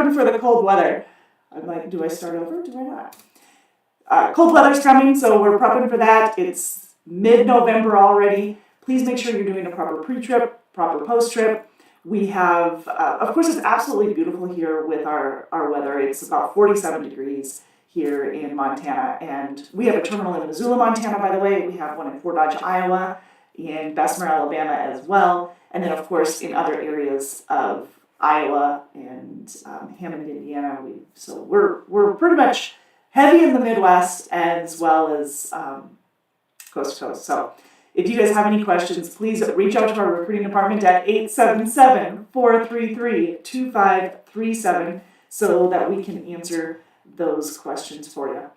prepping for the cold weather. I'm like, do I start over? Do I not? Cold weather's coming, so we're prepping for that. It's mid-November already. Please make sure you're doing a proper pre-trip, proper post-trip. We have, of course, it's absolutely beautiful here with our weather. It's about 47 degrees here in Montana, and we have a terminal in Missoula, Montana, by the way. We have one in Fort Dodge, Iowa, in Bessemer, Alabama as well, and then, of course, in other areas of Iowa and Hammond, Indiana. So we're pretty much heavy in the Midwest as well as coast to coast. So if you guys have any questions, please reach out to our recruiting department at 877-433-2537 so that we can answer those questions for you.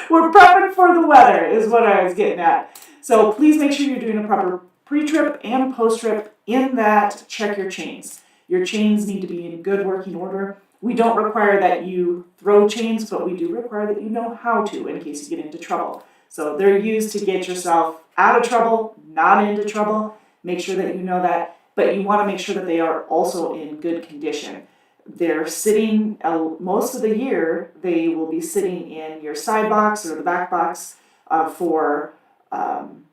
We're prepping for the weather is what I was getting at. So please make sure you're doing a proper pre-trip and post-trip. In that, check your chains. Your chains need to be in good working order. We don't require that you throw chains, but we do require that you know how to in case you get into trouble. So they're used to get yourself out of trouble, not into trouble. Make sure that you know that, but you want to make sure that they are also in good condition. They're sitting, most of the year, they will be sitting in your side box or the back box for, and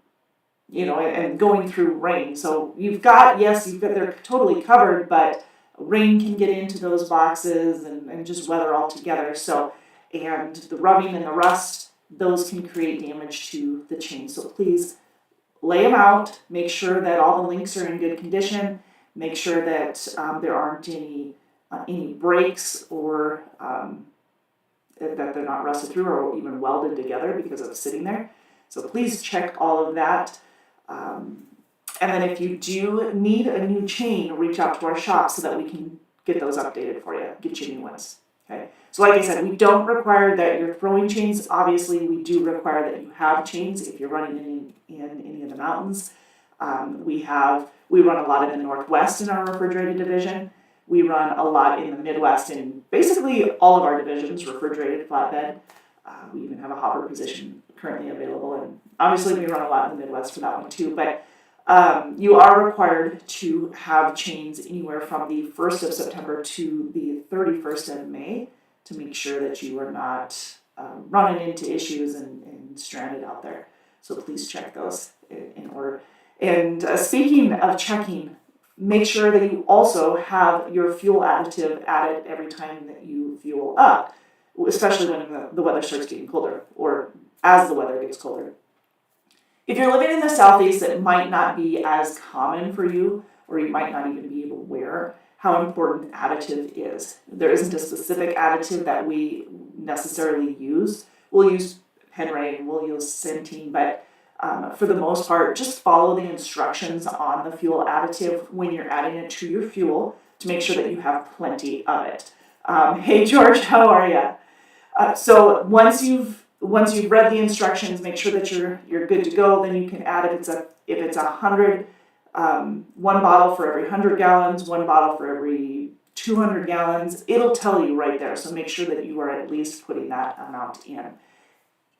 going through rain. So they're totally covered, but rain can get into those boxes and just weather altogether. So, and the rubbing and the rust, those can create damage to the chain. So please lay them out, make sure that all the links are in good condition, make sure that there aren't any breaks or that they're not rusted through or even welded together because of sitting there. So please check all of that. And then if you do need a new chain, reach out to our shop so that we can get those updated for you, get you new ones. Okay. So like I said, we don't require that you're throwing chains. Obviously, we do require that you have chains if you're running in any of the mountains. We run a lot in the Northwest in our refrigerated division. We run a lot in the Midwest in basically all of our divisions, refrigerated flatbed. We even have a hopper position currently available, and obviously we run a lot in the Midwest for that one too. But you are required to have chains anywhere from the 1st of September to the 31st of May to make sure that you are not running into issues and stranded out there. So please check those in order. And speaking of checking, make sure that you also have your fuel additive added every time that you fuel up, especially when the weather starts getting colder or as the weather gets colder. If you're living in the Southeast, it might not be as common for you, or you might not even be aware how important additive is. There isn't a specific additive that we necessarily use. We'll use Penray, we'll use Centene, but for the most part, just follow the instructions on the fuel additive when you're adding it to your fuel to make sure that you have plenty of it. Hey George, how are you? So once you've read the instructions, make sure that you're good to go. Then you can add if it's 100, one bottle for every 100 gallons, one bottle for every 200 gallons. It'll tell you right there. So make sure that you are at least putting that amount in.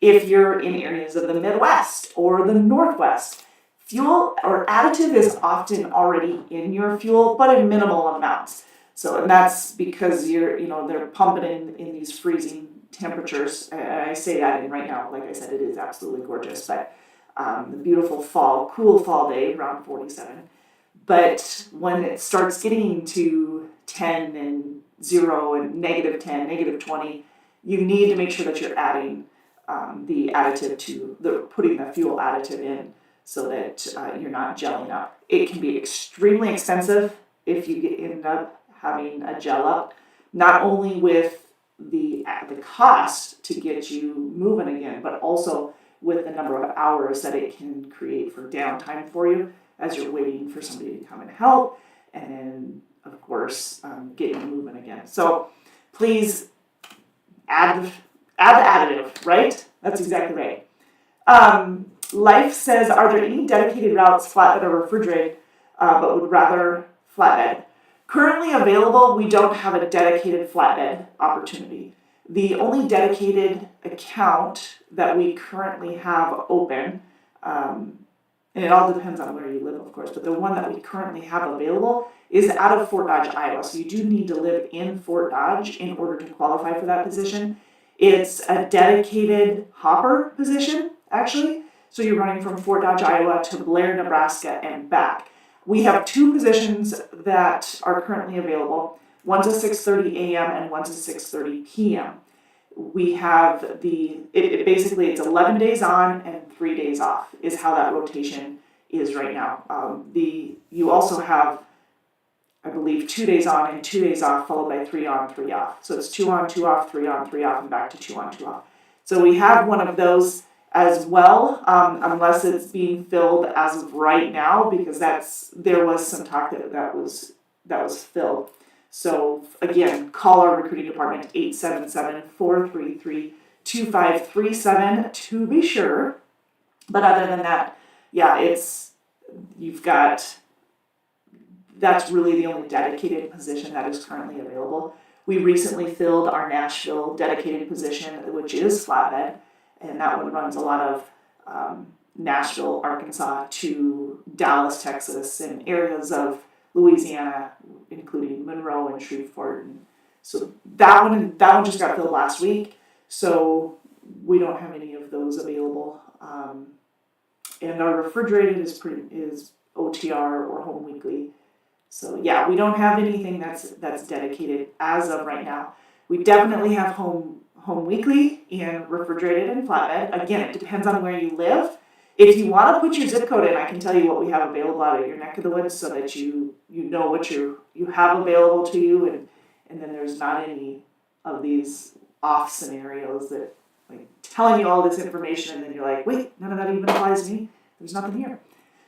If you're in areas of the Midwest or the Northwest, fuel or additive is often already in your fuel, but in minimal amounts. So, and that's because they're pumping in these freezing temperatures. I say that in right now, like I said, it is absolutely gorgeous, but the beautiful cool fall day, around 47. But when it starts getting to 10 and 0 and negative 10, negative 20, you need to make sure that you're adding the additive putting the fuel additive in so that you're not gelling up. It can be extremely expensive if you end up having a gel up, not only with the cost to get you moving again, but also with the number of hours that it can create for downtime for you as you're waiting for somebody to come and help, and then, of course, get you moving again. So please add the additive, right? That's exactly right. Life says, are there any dedicated routes, flatbed or refrigerated, but would rather flatbed? Currently available, we don't have a dedicated flatbed opportunity. The only dedicated account that we currently have open and it all depends on where you live, of course, but the one that we currently have available is out of Fort Dodge, Iowa. So you do need to live in Fort Dodge in order to qualify for that position. It's a dedicated hopper position, actually. So you're running from Fort Dodge, Iowa to Blair, Nebraska and back. We have two positions that are currently available. One's a 6:30 a.m. and one's a 6:30 p.m. We have basically it's 11 days on and 3 days off is how that rotation is right now. You also have, I believe, 2 days on and 2 days off, followed by 3 on, 3 off. So it's 2 on, 2 off, 3 on, 3 off, and back to 2 on, 2 off. So we have one of those as well, unless it's being filled as of right now, because there was some talk that was filled. So again, call our recruiting department 877-433-2537 to be sure. But other than that, yeah, that's really the only dedicated position that is currently available. We recently filled our Nashville dedicated position, which is flatbed, and that one runs a lot of Nashville, Arkansas to Dallas, Texas, and areas of Louisiana, including Monroe and Shreveport. And so that one just got filled last week, so we don't have any of those available. And our refrigerated is OTR or home weekly. So yeah, we don't have anything that's dedicated as of right now. We definitely have home weekly and refrigerated and flatbed. Again, it depends on where you live. If you want to put your zip code in, I can tell you what we have available out of your neck of the woods so that you know what you have available to you, and then there's not any of these off scenarios that like telling you all this information and then you're like, wait, none of that even applies to me. There's nothing here.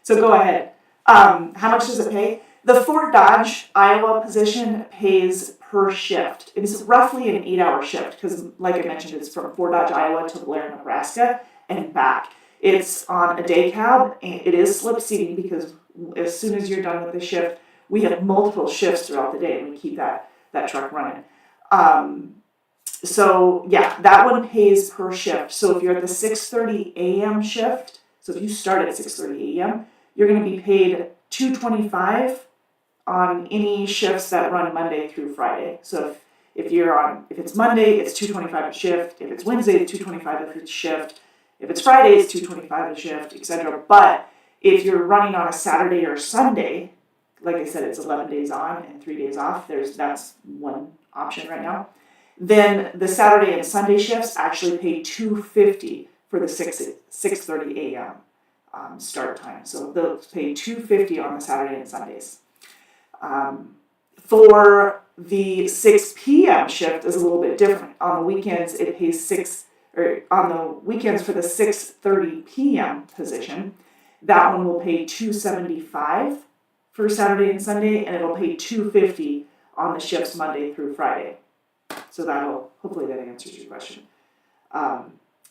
So go ahead. How much does it pay? The Fort Dodge, Iowa position pays per shift. It's roughly an 8-hour shift because, like I mentioned, it's from Fort Dodge, Iowa to Blair, Nebraska and back. It's on a day cab, and it is slip seating because as soon as you're done with the shift, we have multiple shifts throughout the day and we keep that truck running. So yeah, that one pays per shift. So if you're at the 6:30 a.m. shift, so if you start at 6:30 a.m., you're going to be paid $2.25 on any shifts that run Monday through Friday. So if it's Monday, it's $2.25 a shift. If it's Wednesday, it's $2.25 if it's shift. If it's Friday, it's $2.25 a shift, etc. But if you're running on a Saturday or Sunday, like I said, it's 11 days on and 3 days off. That's one option right now. Then the Saturday and Sunday shifts actually pay $2.50 for the 6:30 a.m. Start time. So they'll pay $2.50 on the Saturday and Sundays. For the 6 p.m. shift is a little bit different. On the weekends, it pays on the weekends for the 6:30 p.m. position, that one will pay $2.75 for Saturday and Sunday, and it'll pay $2.50 on the shifts Monday through Friday. So hopefully that answers your question.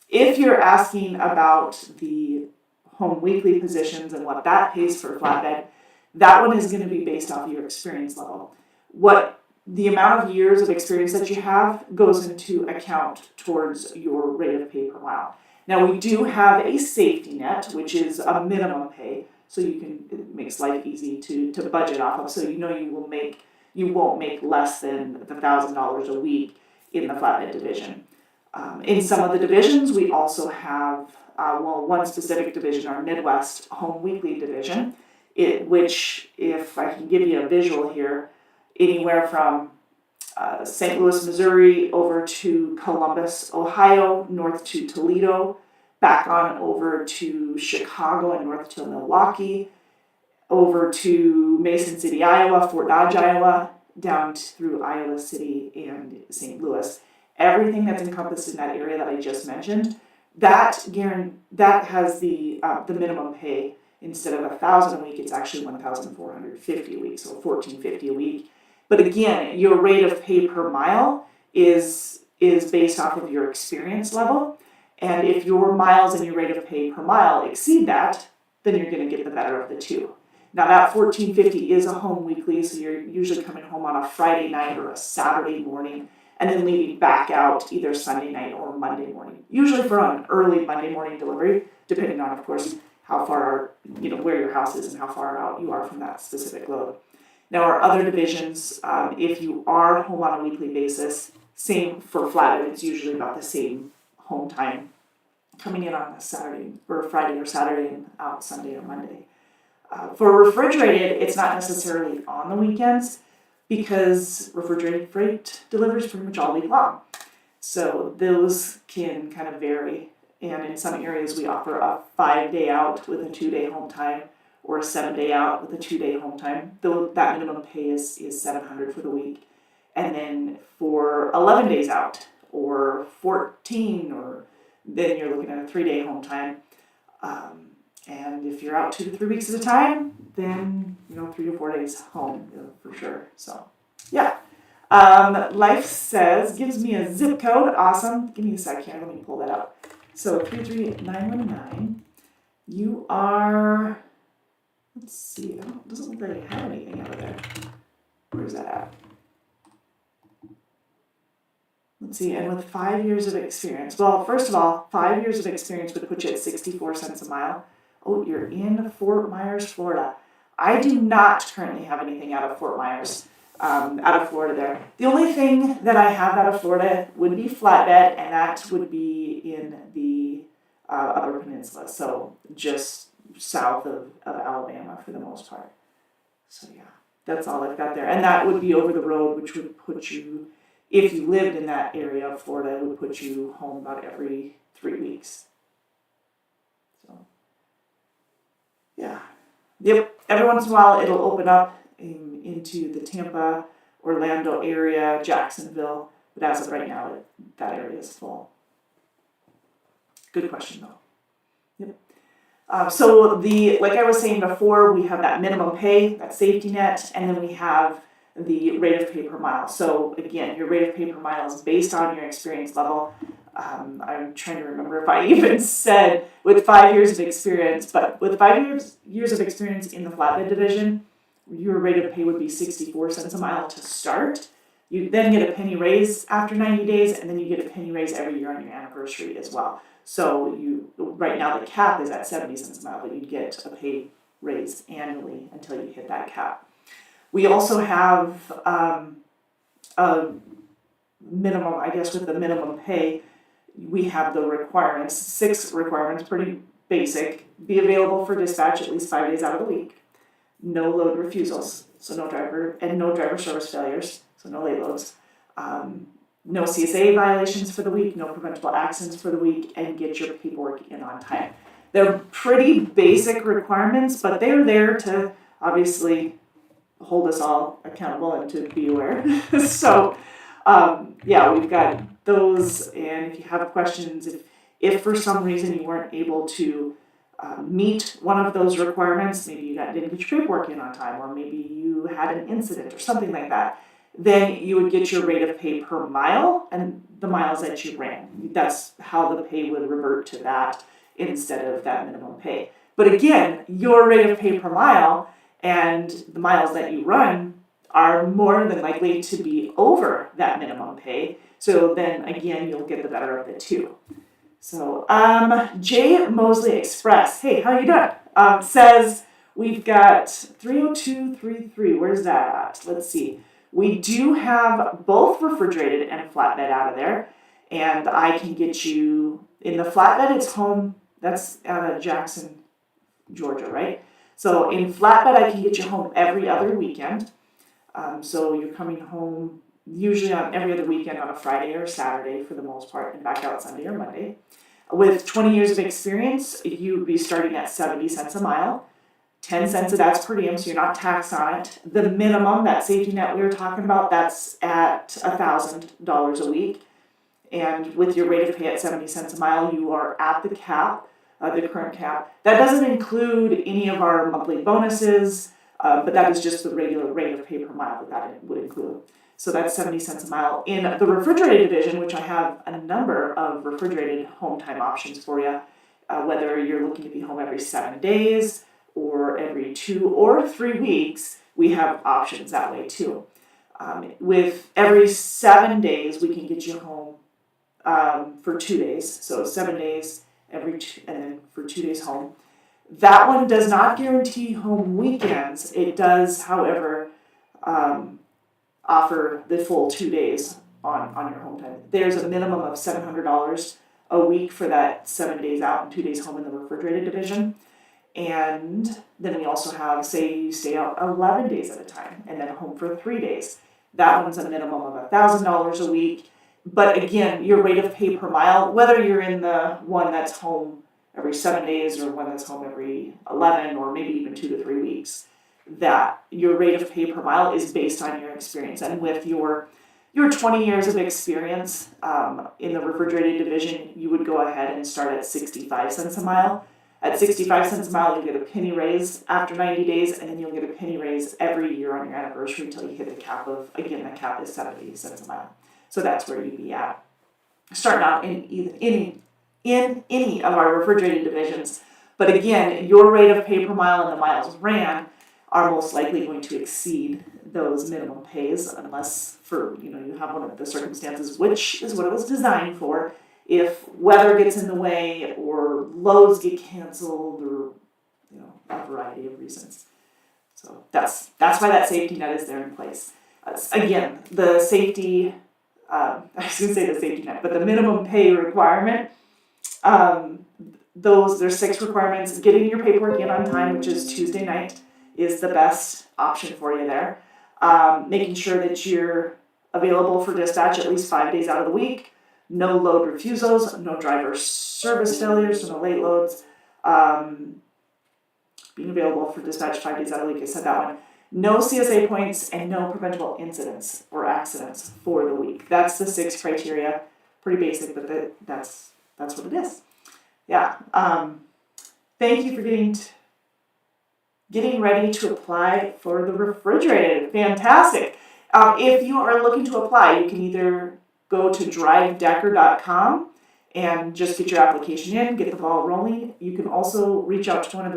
If you're asking about the home weekly positions and what that pays for flatbed, that one is going to be based off of your experience level. What the amount of years of experience that you have goes into account towards your rate of pay per mile. Now we do have a safety net, which is a minimum pay, so it makes life easy to budget off of. So you won't make less than $1,000 a week in the flatbed division. In some of the divisions, we also have one specific division, our Midwest Home Weekly division, which, if I can give you a visual here, anywhere from St. Louis, Missouri, over to Columbus, Ohio, north to Toledo, back on over to Chicago and north to Milwaukee, over to Mason City, Iowa, Fort Dodge, Iowa, down through Iowa City and St. Louis. Everything that's encompassed in that area that I just mentioned, that has the minimum pay. Instead of $1,000 a week, it's actually $1,450 a week, so $1,450 a week. But again, your rate of pay per mile is based off of your experience level, and if your miles and your rate of pay per mile exceed that, then you're going to get the better of the two. Now that $1,450 is a home weekly, so you're usually coming home on a Friday night or a Saturday morning, and then leaving back out either Sunday night or Monday morning, usually for an early Monday morning delivery, depending on, of course, how far, where your house is and how far out you are from that specific load. Now, our other divisions, if you are home on a weekly basis, same for flatbed, it's usually about the same home time, coming in on a Saturday or Friday or Saturday and out Sunday or Monday. For refrigerated, it's not necessarily on the weekends because refrigerated freight delivers pretty much all week long. So those can kind of vary. And in some areas, we offer a 5-day out with a 2-day home time, or a 7-day out with a 2-day home time. Though that minimum pay is $700 for the week. And then for 11 days out, or 14, or then you're looking at a 3-day home time. And if you're out 2 to 3 weeks at a time, then 3 to 4 days home for sure. So yeah. Life says, gives me a zip code. Awesome. Give me a sec here. Let me pull that up. So 33919. You are, let's see, it doesn't look like I have anything out of there. Where's that at? Let's see, and with 5 years of experience. Well, first of all, 5 years of experience would put you at 64 cents a mile. Oh, you're in Fort Myers, Florida. I do not currently have anything out of Fort Myers. Out of Florida there. The only thing that I have out of Florida would be flatbed, and that would be in the Upper Peninsula, so just south of Alabama for the most part. So yeah, that's all I've got there. And that would be over the road, which would put you, if you lived in that area of Florida, it would put you home about every 3 weeks. So yeah. Yep, every once in a while it'll open up into the Tampa, Orlando area, Jacksonville, but as of right now, that area is full. Good question though. Yep. So like I was saying before, we have that minimum pay, that safety net, and then we have the rate of pay per mile. So again, your rate of pay per mile is based on your experience level. I'm trying to remember if I even said with 5 years of experience, but with 5 years of experience in the flatbed division, your rate of pay would be 64 cents a mile to start. You then get a penny raise after 90 days, and then you get a penny raise every year on your anniversary as well. So right now the cap is at 70 cents a mile, but you get a pay raise annually until you hit that cap. We also have a minimum, I guess with the minimum pay, we have the requirements, 6 requirements, pretty basic. Be available for dispatch at least 5 days out of the week. No load refusals, so no driver service failures, so no late loads. No CSA violations for the week, no preventable accidents for the week, and get your paperwork in on time. They're pretty basic requirements, but they're there to obviously hold us all accountable and to be aware. So, yeah, we've got those, and if you have questions, if for some reason you weren't able to meet one of those requirements, maybe you didn't get your paperwork in on time, or maybe you had an incident or something like that, then you would get your rate of pay per mile and the miles that you ran. That's how the pay would revert to that instead of that minimum pay. But again, your rate of pay per mile and the miles that you run are more than likely to be over that minimum pay. So then again, you'll get the better of the two. So, J Mosley Express, hey, how you doing? Says we've got 30233. Where's that at? Let's see. We do have both refrigerated and flatbed out of there, and I can get you in the flatbed. It's home. That's out of Jackson, Georgia, right? So in flatbed, I can get you home every other weekend. So you're coming home usually on every other weekend on a Friday or Saturday for the most part, and back out Sunday or Monday. With 20 years of experience, you'd be starting at 70 cents a mile. 10 cents of that's per diem, so you're not taxed on it. The minimum, that safety net we were talking about, that's at $1,000 a week. And with your rate of pay at 70 cents a mile, you are at the cap, the current cap. That doesn't include any of our monthly bonuses, but that is just the regular rate of pay per mile that it would include. So that's 70 cents a mile. In the refrigerated division, which I have a number of refrigerated home time options for you, whether you're looking to be home every 7 days or every 2 or 3 weeks, we have options that way too. With every 7 days, we can get you home for 2 days. So 7 days and then for 2 days home. That one does not guarantee home weekends. It does, however, offer the full 2 days on your home time. There's a minimum of $700 a week for that 7 days out and 2 days home in the refrigerated division. And then we also have, say you stay out 11 days at a time and then home for 3 days. That one's a minimum of $1,000 a week. But again, your rate of pay per mile, whether you're in the one that's home every 7 days or one that's home every 11 or maybe even 2 to 3 weeks, that your rate of pay per mile is based on your experience. And with your 20 years of experience in the refrigerated division, you would go ahead and start at 65 cents a mile. At 65 cents a mile, you'll get a penny raise after 90 days, and then you'll get a penny raise every year on your anniversary until you hit the cap of, again, the cap is 70 cents a mile. So that's where you'd be at. Starting out in any of our refrigerated divisions. But again, your rate of pay per mile and the miles ran are most likely going to exceed those minimum pays unless you have one of the circumstances, which is what it was designed for. If weather gets in the way or loads get canceled or a variety of reasons. So that's why that safety net is there in place. Again, the safety, I was going to say the safety net, but the minimum pay requirement, there's 6 requirements. Getting your paperwork in on time, which is Tuesday night, is the best option for you there. Making sure that you're available for dispatch at least 5 days out of the week. No load refusals, no driver service failures, so no late loads. Being available for dispatch 5 days out of the week, I said that one. No CSA points and no preventable incidents or accidents for the week. That's the 6 criteria. Pretty basic, but that's what it is. Yeah. Thank you for getting ready to apply for the refrigerated. Fantastic. If you are looking to apply, you can either go to drivedecker.com and just get your application in, get the ball rolling. You can also reach out to one of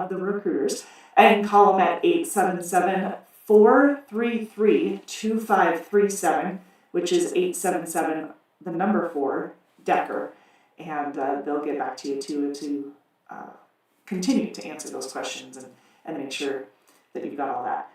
the recruiters and call them at 877-433-2537, which is 877 the number 4 Decker, and they'll get back to you to continue to answer those questions and make sure that you've got all that.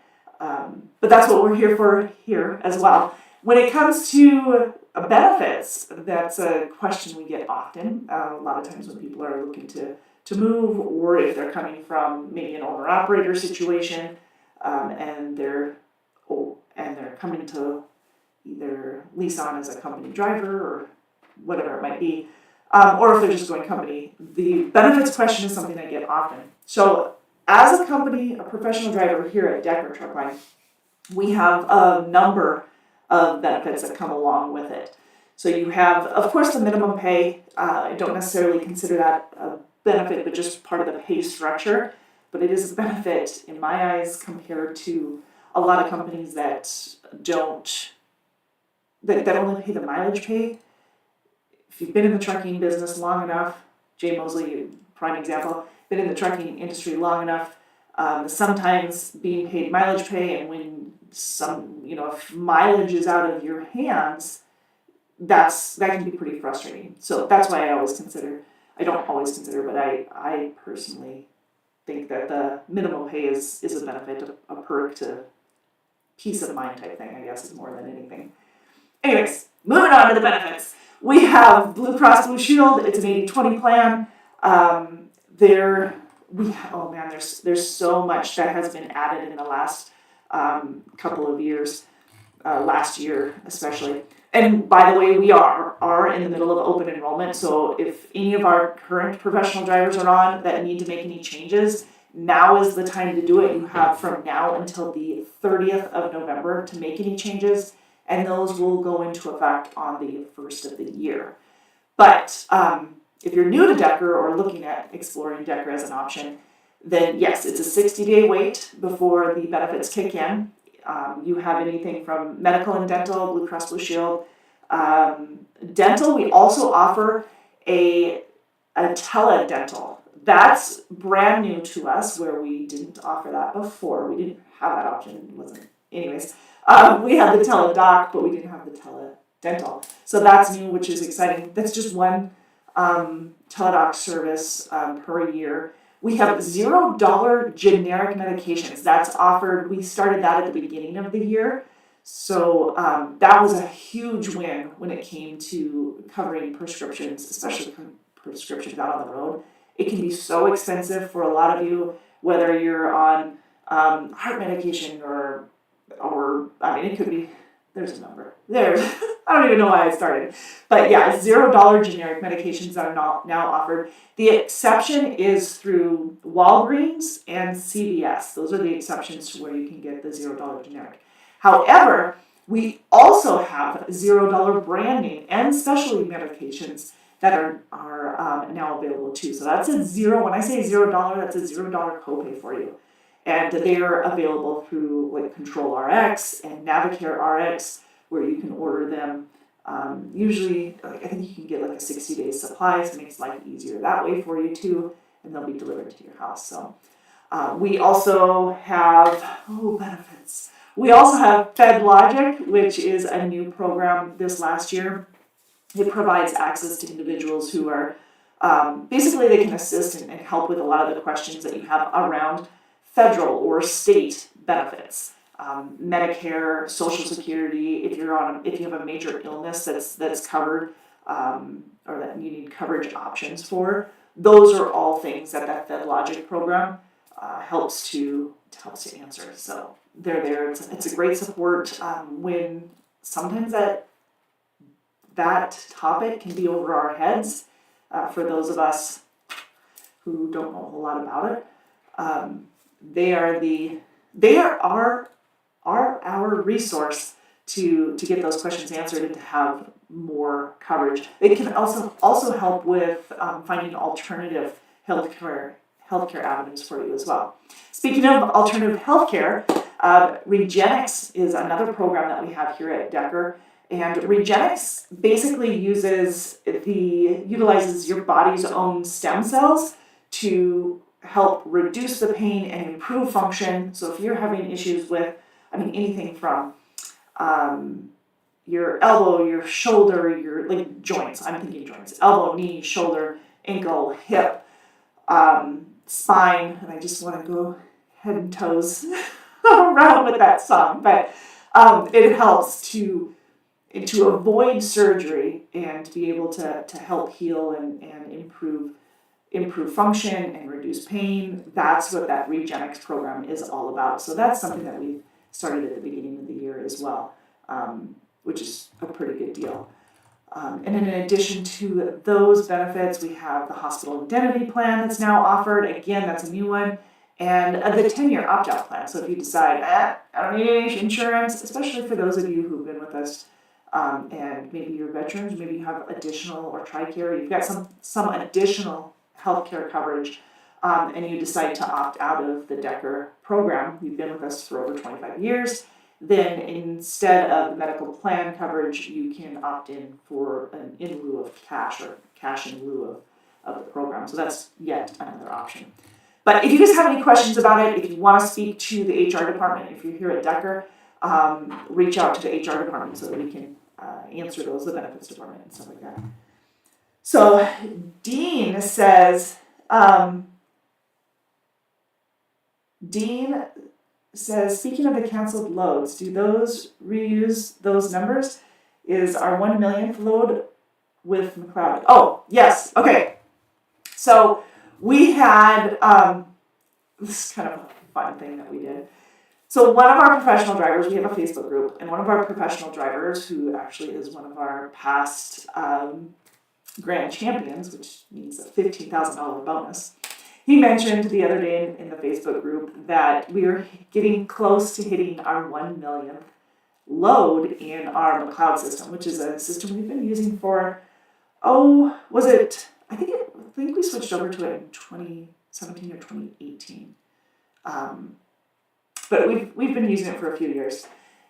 But that's what we're here for here as well. When it comes to benefits, that's a question we get often. A lot of times when people are looking to move, or if they're coming from maybe an owner-operator situation, and they're coming to either lease on as a company driver or whatever it might be, or if they're just going company. The benefits question is something I get often. So as a company, a professional driver here at Decker Truckline, we have a number of benefits that come along with it. So you have, of course, the minimum pay. I don't necessarily consider that a benefit, but just part of the pay structure. But it is a benefit in my eyes compared to a lot of companies that only pay the mileage pay. If you've been in the trucking business long enough, Jay Mosley, prime example, been in the trucking industry long enough, sometimes being paid mileage pay, and when if mileage is out of your hands, that can be pretty frustrating. So that's why I don't always consider, but I personally think that the minimum pay is a benefit, a perk to peace of mind type thing, I guess, is more than anything. Anyways, moving on to the benefits. We have Blue Cross Blue Shield. It's an 80-20 plan. There's so much that has been added in the last couple of years, last year especially. And by the way, we are in the middle of open enrollment, so if any of our current professional drivers are on that need to make any changes, now is the time to do it. You have from now until the 30th of November to make any changes, and those will go into effect on the 1st of the year. But if you're new to Decker or looking at exploring Decker as an option, then yes, it's a 60-day wait before the benefits kick in. You have anything from medical and dental, Blue Cross Blue Shield. Dental, we also offer a teledental. That's brand new to us, where we didn't offer that before. We didn't have that option. Anyways, we had the teledoc, but we didn't have the teledental. So that's new, which is exciting. That's just one Teladoc service per year. We have $0 generic medications that's offered. We started that at the beginning of the year. So that was a huge win when it came to covering prescriptions, especially prescriptions out on the road. It can be so expensive for a lot of you, whether you're on heart medication or I mean, it could be, there's a number. I don't even know why I started. But yeah, $0 generic medications are now offered. The exception is through Walgreens and CVS. Those are the exceptions to where you can get the $0 generic. However, we also have $0 brand name and specialty medications that are now available too. So that's a zero. When I say $0, that's a $0 copay for you. And they are available through like Control RX and Navicare RX, where you can order them. Usually, I think you can get like a 60-day supply, so it makes life easier that way for you too, and they'll be delivered to your house. So we also have benefits. We also have FedLogic, which is a new program this last year. It provides access to individuals who are basically they can assist and help with a lot of the questions that you have around federal or state benefits, Medicare, Social Security. If you have a major illness that's covered or that you need coverage options for, those are all things that FedLogic program helps to answer. So they're there. It's a great support when sometimes that topic can be over our heads for those of us who don't know a whole lot about it. They are our resource to get those questions answered and to have more coverage. They can also help with finding alternative healthcare avenues for you as well. Speaking of alternative healthcare, Regenix is another program that we have here at Decker. And Regenix basically utilizes your body's own stem cells to help reduce the pain and improve function. So if you're having issues with, anything from your elbow, your shoulder, your like joints, I'm thinking joints, elbow, knee, shoulder, ankle, hip, spine, and I just want to go head and toes around with that song, but it helps to avoid surgery and to be able to help heal and improve function and reduce pain. That's what that Regenix program is all about. So that's something that we started at the beginning of the year as well, which is a pretty good deal. And in addition to those benefits, we have the hospital indemnity plan that's now offered. Again, that's a new one. And the 10-year opt-out plan. So if you decide, I don't need any insurance, especially for those of you who've been with us and maybe you're veterans, maybe you have additional or TRICARE, you've got some additional healthcare coverage, and you decide to opt out of the Decker program, you've been with us for over 25 years, then instead of medical plan coverage, you can opt in for an in lieu of cash or cash in lieu of the program. So that's yet another option. But if you guys have any questions about it, if you want to speak to the HR department, if you're here at Decker, reach out to the HR department so that we can answer those, the benefits department and stuff like that. So Dean says, speaking of the canceled loads, do those reuse those numbers? Is our 1 millionth load with McLeod? Oh, yes. Okay. So we had, this is kind of a fun thing that we did. So one of our professional drivers, we have a Facebook group, and one of our professional drivers, who actually is one of our past grand champions, which means a $15,000 bonus, he mentioned the other day in the Facebook group that we are getting close to hitting our 1 millionth load in our McLeod system, which is a system we've been using for, I think we switched over to it in 2017 or 2018. But we've been using it for a few years.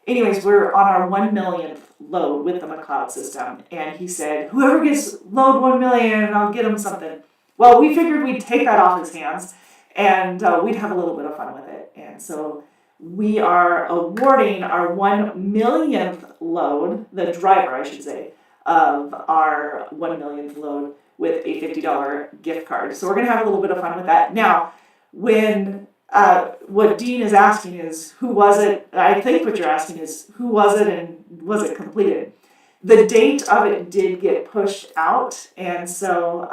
Anyways, we're on our 1 millionth load with the McLeod system, and he said, whoever gets load 1 million, I'll get him something. Well, we figured we'd take that off his hands, and we'd have a little bit of fun with it. And so we are awarding our 1 millionth load, the driver, I should say, of our 1 millionth load. with a $50 gift card. So we're going to have a little bit of fun with that. Now, when what Dean is asking is, who was it? I think what you're asking is, who was it and was it completed? The date of it did get pushed out, and so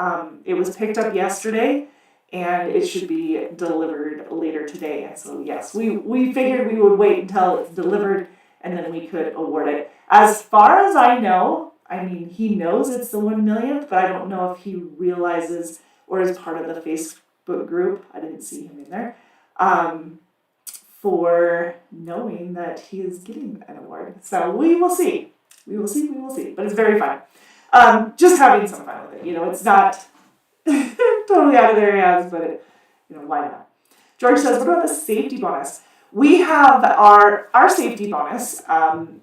it was picked up yesterday, and it should be delivered later today. And so yes, we figured we would wait until it's delivered, and then we could award it. As far as I know, I mean, he knows it's the 1 millionth, but I don't know if he realizes or is part of the Facebook group. I didn't see him in there. For knowing that he is getting an award. So we will see. We will see. But it's very fun. Just having some fun with it. You know, it's not totally out of their hands, but why not? George says, what about the safety bonus? We have our safety bonus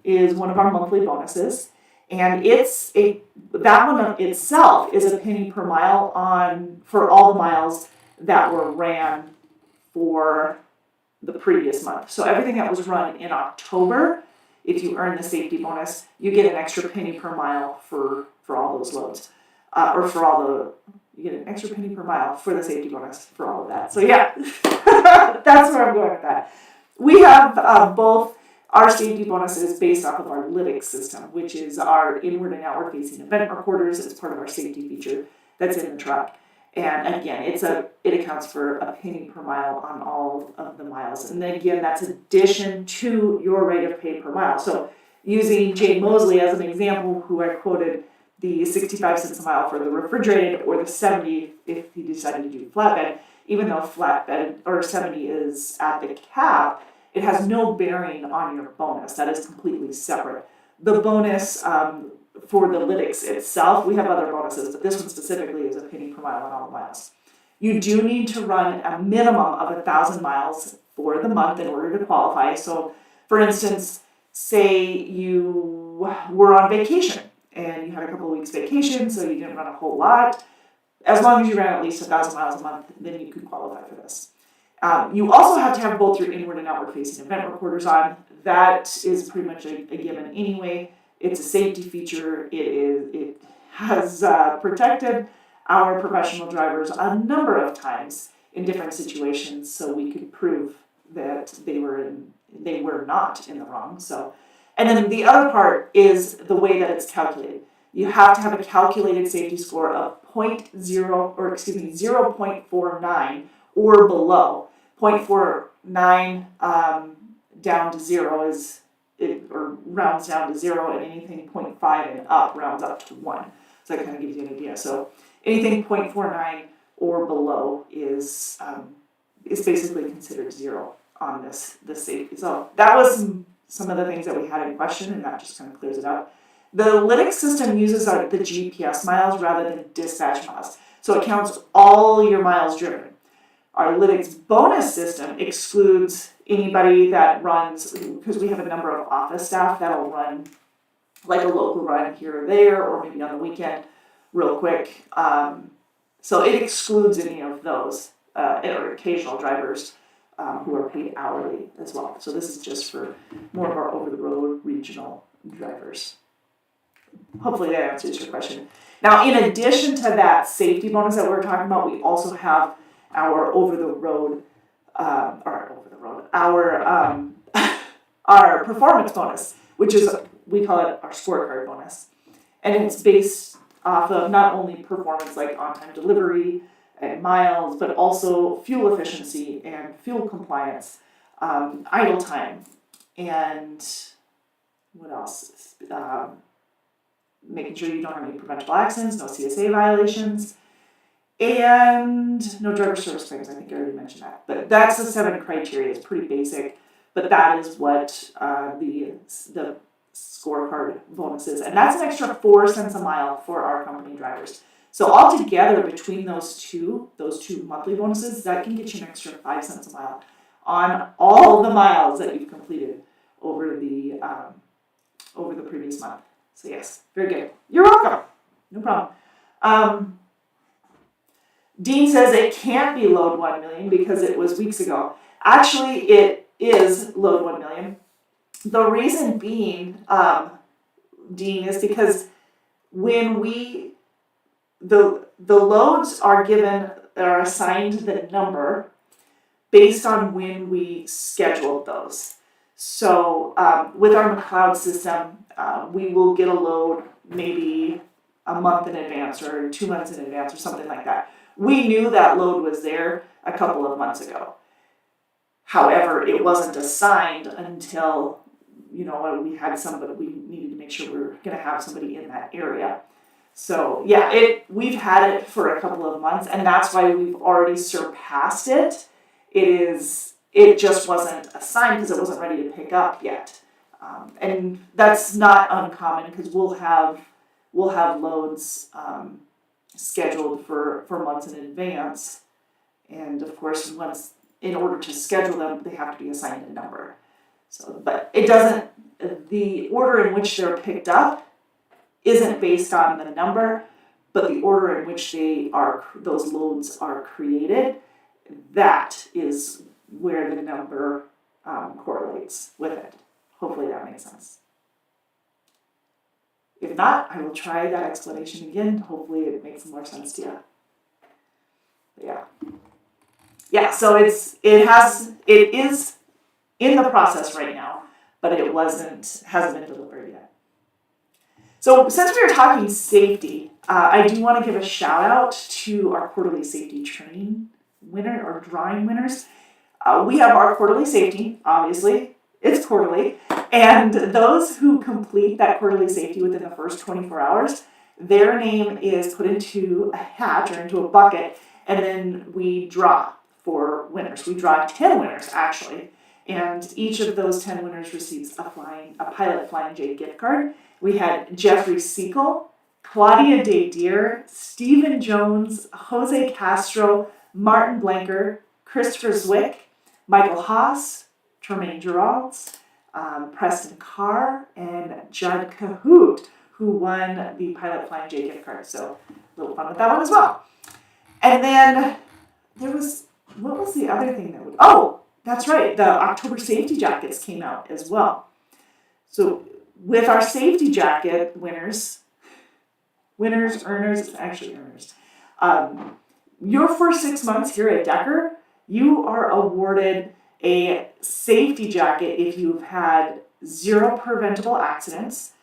is one of our monthly bonuses, and that one itself is a penny per mile for all the miles that were ran for the previous month. So everything that was run in October, if you earn the safety bonus, you get an extra penny per mile for all those loads, you get an extra penny per mile for the safety bonus for all of that. So yeah, that's where I'm going with that. We have both our safety bonuses based off of our Lytx system, which is our inward and outward facing event recorders. It's part of our safety feature that's in the truck. And again, it accounts for a penny per mile on all of the miles. And then again, that's addition to your rate of pay per mile. So using Jay Mosley as an example, who I quoted the 65 cents a mile for the refrigerated, or the 70 if he decided to do flatbed, even though flatbed or 70 is at the cap, it has no bearing on your bonus. That is completely separate. The bonus for the Lytx itself, we have other bonuses, but this one specifically is a penny per mile on all the miles. You do need to run a minimum of 1,000 miles for the month in order to qualify. So, for instance, say you were on vacation and you had a couple of weeks vacation, so you didn't run a whole lot. As long as you ran at least 1,000 miles a month, then you could qualify for this. You also have to have both your inward and outward facing event recorders on. That is pretty much a given anyway. It's a safety feature. It has protected our professional drivers a number of times in different situations, so we could prove that they were not in the wrong. So, and then the other part is the way that it's calculated. You have to have a calculated safety score of 0.49 or below. 0.49 down to 0 or rounds down to 0, and anything 0.5 and up rounds up to 1. So that kind of gives you an idea. So anything 0.49 or below is basically considered 0 on this safety. So that was some of the things that we had in question, and that just kind of clears it up. The Lytx system uses the GPS miles rather than dispatch miles. So it counts all your miles driven. Our Lytx bonus system excludes anybody that runs, because we have a number of office staff that'll run like a local run here or there, or maybe on the weekend real quick. So it excludes any of those, or occasional drivers who are paid hourly as well. So this is just for more of our over-the-road regional drivers. Hopefully that answers your question. Now, in addition to that safety bonus that we were talking about, we also have our our performance bonus, which is, we call it our scorecard bonus. And it's based off of not only performance like on-time delivery and miles, but also fuel efficiency and fuel compliance, idle time, and what else? Making sure you don't have any preventable accidents, no CSA violations, and no driver service claims. I think I already mentioned that. But that's the 7 criteria. It's pretty basic, but that is what the scorecard bonus is. And that's an extra 4 cents a mile for our company drivers. So altogether, between those two monthly bonuses, that can get you an extra 5 cents a mile on all the miles that you've completed over the previous month. So yes, very good. You're welcome. No problem. Dean says it can't be load 1 million because it was weeks ago. Actually, it is load 1 million. The reason being, Dean, is because when we the loads are assigned the number based on when we scheduled those. So with our McLeod system, we will get a load maybe a month in advance or 2 months in advance or something like that. We knew that load was there a couple of months ago. However, it wasn't assigned until, we had somebody, we needed to make sure we were going to have somebody in that area. So yeah, we've had it for a couple of months, and that's why we've already surpassed it. It just wasn't assigned because it wasn't ready to pick up yet. And that's not uncommon because we'll have loads scheduled for months in advance. And of course, in order to schedule them, they have to be assigned a number. So, but the order in which they're picked up isn't based on the number, but the order in which those loads are created, that is where the number correlates with it. Hopefully that makes sense. If not, I will try that explanation again. Hopefully it makes more sense to you. But yeah. So it is in the process right now, but it hasn't been delivered yet. So since we were talking safety, I do want to give a shout out to our quarterly safety training winner or drawing winners. We have our quarterly safety, obviously, it's quarterly, and those who complete that quarterly safety within the first 24 hours, their name is put into a hat or into a bucket, and then we draw for winners. We draw 10 winners, actually, and each of those 10 winners receives a Pilot Flying J gift card. We had Jeffrey Seekle, Claudia Day Deer, Stephen Jones, Jose Castro, Martin Blanker, Christopher Zwick, Michael Haas, Tremaine Geralds, Preston Carr, and Judd Cahoot, who won the Pilot Flying J gift card. So a little fun with that one as well. And then what was the other thing that's right, the October safety jackets came out as well. So with our safety jacket earners, your first 6 months here at Decker, you are awarded a safety jacket if you've had 0 preventable accidents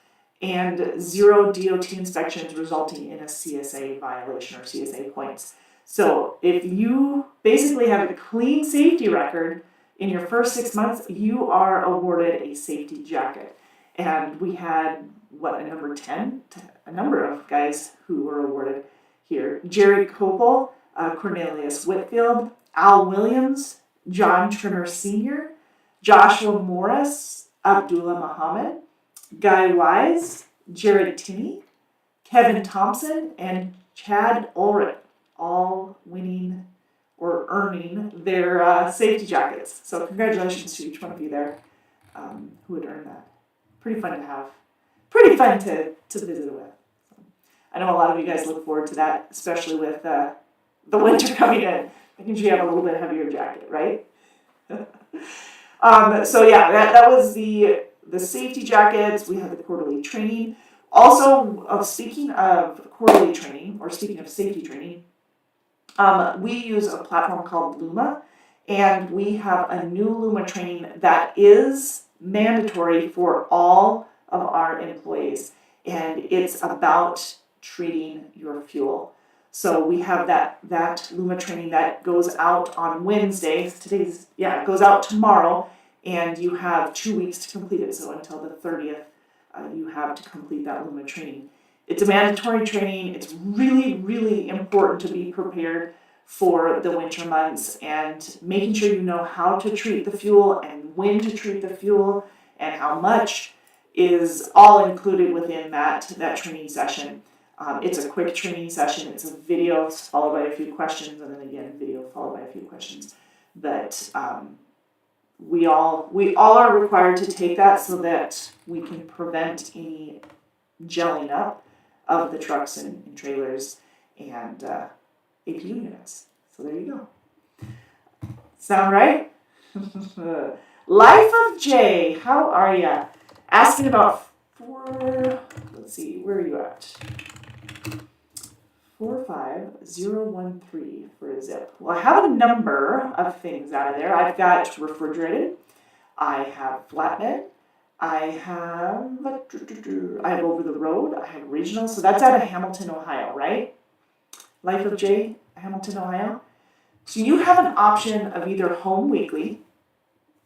and 0 DOT inspections resulting in a CSA violation or CSA points. So if you basically have a clean safety record in your first 6 months, you are awarded a safety jacket. And we had, a number of guys who were awarded here. Jerry Copel, Cornelius Whitfield, Al Williams, John Turner Sr., Joshua Morris, Abdullah Muhammad, Guy Wise, Jared Tinney, Kevin Thompson, and Chad Ulrich, all winning or earning their safety jackets. So congratulations to each one of you there who had earned that. Pretty fun to have. Pretty fun to visit with. I know a lot of you guys look forward to that, especially with the winter coming in. Making sure you have a little bit heavier jacket, right? So yeah, that was the safety jackets. We had the quarterly training. Also, speaking of quarterly training, or speaking of safety training, we use a platform called Luma, and we have a new Luma training that is mandatory for all of our employees, and it's about treating your fuel. So we have that Luma training that goes out on Wednesday. It goes out tomorrow, and you have 2 weeks to complete it. So until the 30th, you have to complete that Luma training. It's a mandatory training. It's really, really important to be prepared for the winter months and making sure you know how to treat the fuel and when to treat the fuel and how much is all included within that training session. It's a quick training session. It's a video followed by a few questions, and then again, video followed by a few questions. But we all are required to take that so that we can prevent any gelling up of the trucks and trailers and APU units. So there you go. Sound right? Life of Jay, how are ya? Asking about let's see, where are you at? 45013 for a zip. Well, I have a number of things out of there. I've got refrigerated, I have flatbed, I have over the road, I have regional. So that's out of Hamilton, Ohio, right? Life of J, Hamilton, Ohio. So you have an option of either home weekly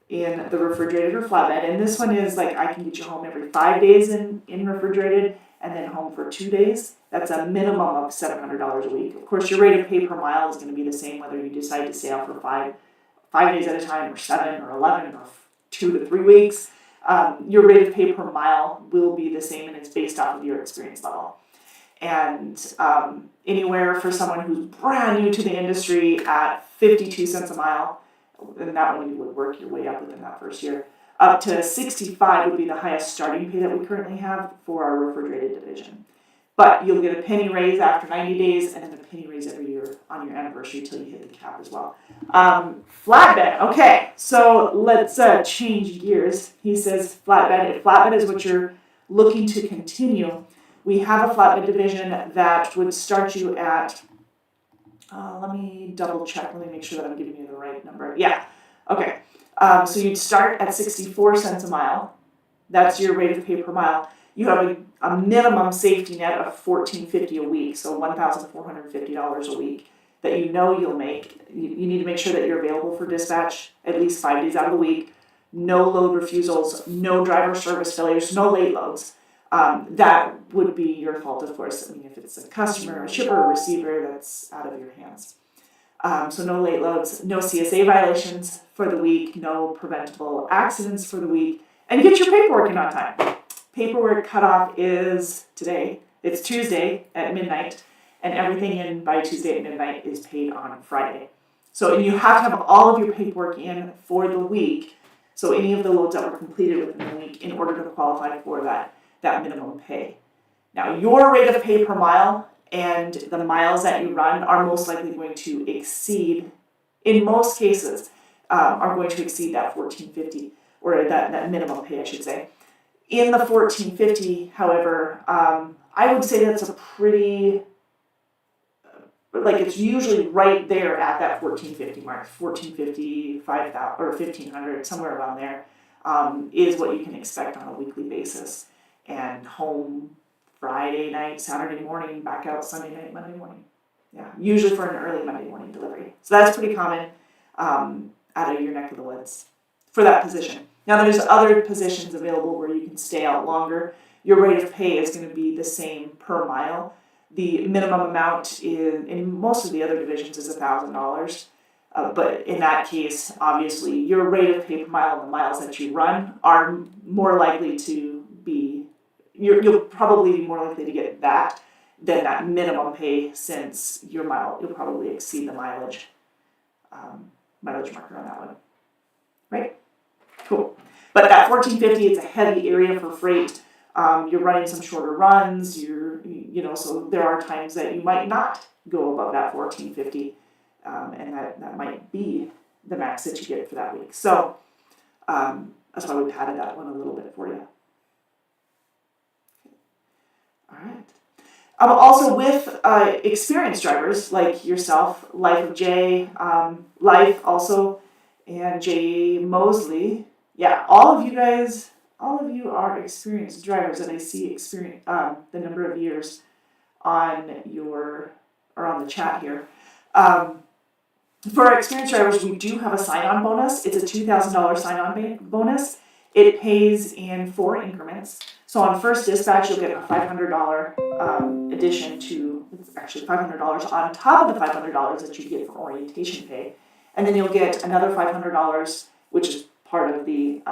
in the refrigerated or flatbed, and this one is like I can get you home every 5 days in refrigerated and then home for 2 days. That's a minimum of $700 a week. Of course, your rate of pay per mile is going to be the same whether you decide to stay out for five days at a time, or 7 or 11 or 2 to 3 weeks. Your rate of pay per mile will be the same, and it's based off of your experience level. And anywhere for someone who's brand new to the industry at 52 cents a mile, and that one you would work your way up within that first year, up to 65 would be the highest starting pay that we currently have for our refrigerated division. But you'll get a penny raise after 90 days, and then a penny raise every year on your anniversary until you hit the cap as well. Flatbed, okay, so let's change gears. He says flatbed. If flatbed is what you're looking to continue, we have a flatbed division that would start you at, let me double check, let me make sure that I'm giving you the right number. Yeah, okay. So you'd start at 64 cents a mile. That's your rate of pay per mile. You have a minimum safety net of $1,450 a week, so $1,450 a week that you know you'll make. You need to make sure that you're available for dispatch at least 5 days out of the week. No load refusals, no driver service failures, no late loads. That would be your fault, of course. I mean, if it's a customer, a shipper, or receiver, that's out of your hands. So no late loads, no CSA violations for the week, no preventable accidents for the week, and get your paperwork in on time. Paperwork cutoff is today. It's Tuesday at midnight, and everything in by Tuesday at midnight is paid on Friday. So and you have to have all of your paperwork in for the week, so any of the loads that were completed within the week in order to qualify for that minimum pay. Now, your rate of pay per mile and the miles that you run are most likely going to exceed, in most cases, are going to exceed that $1,450, or that minimum pay, I should say. In the $1,450, however, I would say that's a pretty, it's usually right there at that $1,450 mark, $1,450, $5,000, or $1,500, somewhere around there, is what you can expect on a weekly basis. And home Friday night, Saturday morning, back out Sunday night, Monday morning. Yeah, usually for an early Monday morning delivery. So that's pretty common out of your neck of the woods for that position. Now there's other positions available where you can stay out longer. Your rate of pay is going to be the same per mile. The minimum amount in most of the other divisions is $1,000. But in that case, obviously, your rate of pay per mile and the miles that you run are more likely to be, you'll probably be more likely to get that than that minimum pay, since you'll probably exceed the mileage marker on that one. Right? Cool. But that $1,450, it's a heavy area for freight. You're running some shorter runs. So there are times that you might not go above that $1,450, and that might be the max that you get for that week. So that's why we padded that one a little bit for you. All right. Also with experienced drivers like yourself, Life of J, Life also, and Jay Mosley. Yeah, all of you are experienced drivers, and I see the number of years on the chat here. For our experienced drivers, we do have a sign-on bonus. It's a $2,000 sign-on bonus. It pays in 4 increments. So on first dispatch, you'll get a $500 addition to, it's actually $500 on top of the $500 that you get for orientation pay. And then you'll get another $500, which is part of the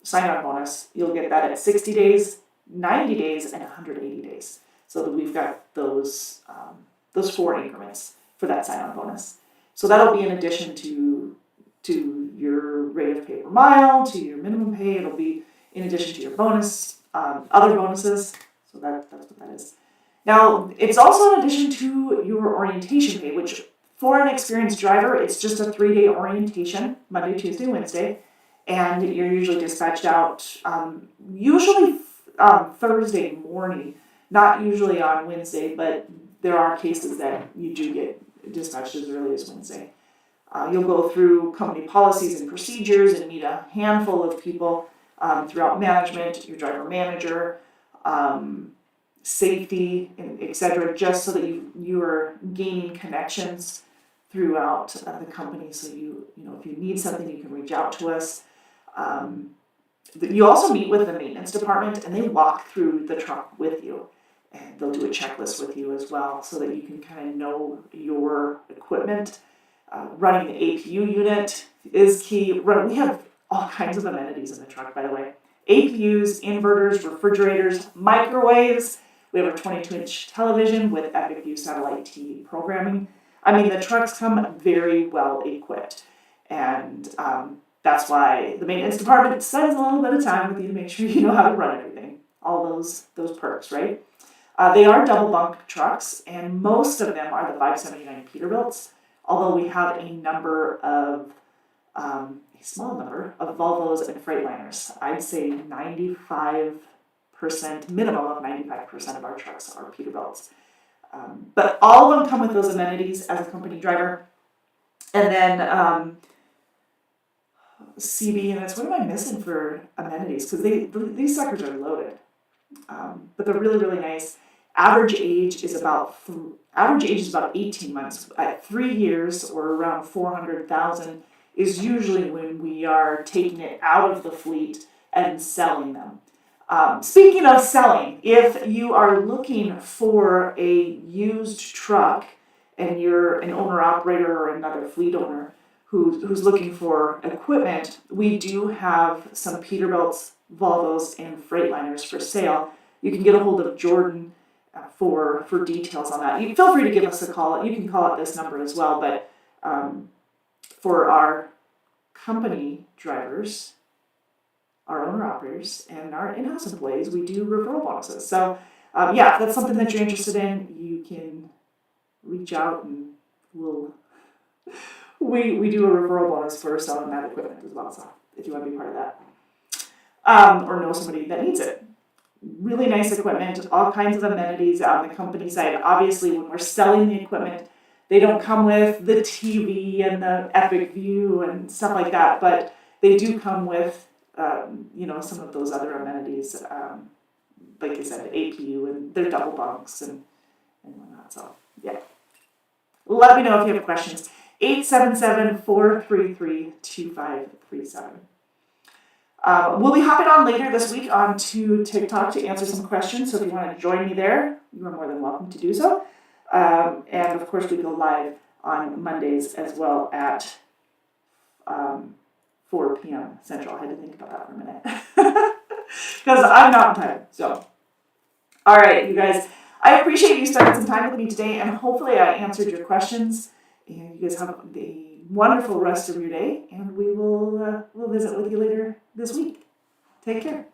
sign-on bonus. You'll get that at 60 days, 90 days, and 180 days. So that we've got those 4 increments for that sign-on bonus. So that'll be in addition to your rate of pay per mile, to your minimum pay. It'll be in addition to your bonus, other bonuses. So that's what that is. Now, it's also in addition to your orientation pay, which for an experienced driver, it's just a 3-day orientation, Monday, Tuesday, Wednesday, and you're usually dispatched out usually Thursday morning, not usually on Wednesday, but there are cases that you do get dispatched as early as Wednesday. You'll go through company policies and procedures and meet a handful of people throughout management, your driver manager, safety, and et cetera, just so that you are gaining connections throughout the company. So you know, if you need something, you can reach out to us. You also meet with the maintenance department, and they walk through the truck with you, and they'll do a checklist with you as well, so that you can kind of know your equipment. Running the APU unit is key. We have all kinds of amenities in the truck, by the way. APUs, inverters, refrigerators, microwaves. We have a 22-inch television with Epic View satellite TV programming. I mean, the trucks come very well equipped, and that's why the maintenance department spends a little bit of time with you to make sure you know how to run everything. All those perks, right? They are double bunk trucks, and most of them are the 579 Peterbilts. Although we have a small number of Volvos and Freightliners. I'd say 95%, minimum of 95% of our trucks are Peterbilts. But all of them come with those amenities as a company driver. And then CB units, what am I missing for amenities? Because these suckers are loaded. But they're really, really nice. Average age is about 18 months. At 3 years, or around 400,000, is usually when we are taking it out of the fleet and selling them. Speaking of selling, if you are looking for a used truck and you're an owner-operator or another fleet owner who's looking for equipment, we do have some Peterbilts, Volvos, and Freightliners for sale. You can get a hold of Jordan for details on that. You feel free to give us a call. You can call at this number as well, but for our company drivers, our owner-operators, and our in-house employees, we do referral bonuses. So if that's something that you're interested in, you can reach out, and we do a referral bonus for selling that equipment as well. So if you want to be part of that, or know somebody that needs it. Really nice equipment, all kinds of amenities on the company side. Obviously, when we're selling the equipment, they don't come with the TV and the Epic View and stuff like that, but they do come with, some of those other amenities, like I said, the APU and their double bunks and whatnot. So, yeah. Let me know if you have questions. 877-433-2537. We'll be hopping on later this week onto TikTok to answer some questions, so if you want to join me there, you are more than welcome to do so. And of course, we go live on Mondays as well at 4 p.m. Central. I had to think about that for a minute because I'm not in time. So, all right, you guys, I appreciate you spending some time with me today, and hopefully I answered your questions. And you guys have a wonderful rest of your day, and we'll visit with you later this week. Take care.